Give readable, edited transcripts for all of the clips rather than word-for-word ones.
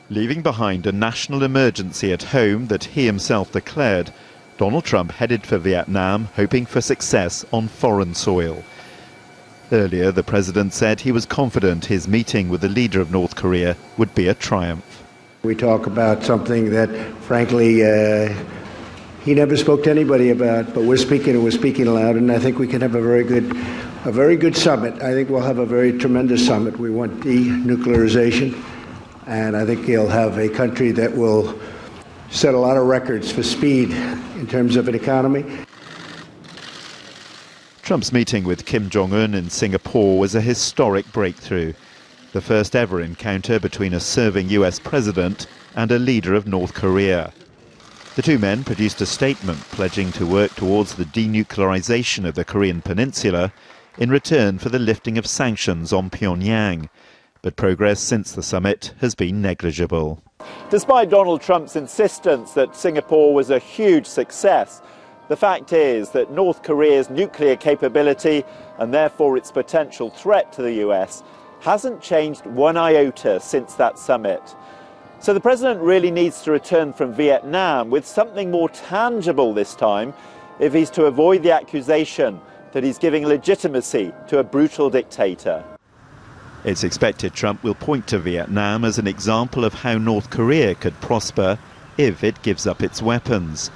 Leaving behind a national emergency at home that he himself declared, Donald Trump headed for Vietnam, hoping for success on foreign soil. Earlier, the president said he was confident his meeting with the leader of North Korea would be a triumph. We talk about something that, frankly, he never spoke to anybody about, but we're speaking aloud, and I think we can have a very good summit. I think we'll have a very tremendous summit. We want denuclearization, and I think he'll have a country that will set a lot of records for speed in terms of an economy. Trump's meeting with Kim Jong-un in Singapore was a historic breakthrough, the first ever encounter between a serving US president and a leader of North Korea. The two men produced a statement pledging to work towards the denuclearization of the Korean peninsula in return for the lifting of sanctions on Pyongyang. But progress since the summit has been negligible. Despite Donald Trump's insistence that Singapore was a huge success, the fact is that North Korea's nuclear capability, and therefore its potential threat to the US, hasn't changed one iota since that summit. So the president really needs to return from Vietnam with something more tangible this time if he's to avoid the accusation that he's giving legitimacy to a brutal dictator. It's expected Trump will point to Vietnam as an example of how North Korea could prosper if it gives up its weapons.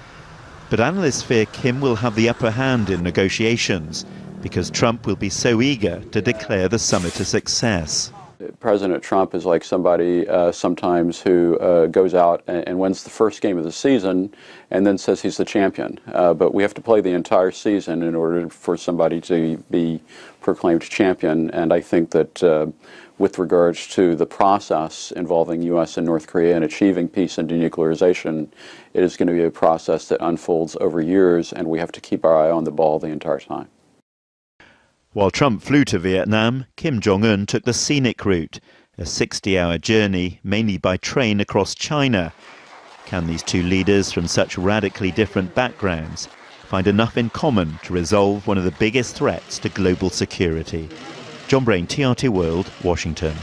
But analysts fear Kim will have the upper hand in negotiations because Trump will be so eager to declare the summit a success. President Trump is like somebody sometimes who goes out and wins the first game of the season and then says he's the champion. But we have to play the entire season in order for somebody to be proclaimed champion. And I think that with regards to the process involving U.S. and North Korea and achieving peace and denuclearization, it is going to be a process that unfolds over years, and we have to keep our eye on the ball the entire time. While Trump flew to Vietnam, Kim Jong-un took the scenic route, a 60-hour journey, mainly by train across China. Can these two leaders from such radically different backgrounds find enough in common to resolve one of the biggest threats to global security? John Brain, TRT World, Washington.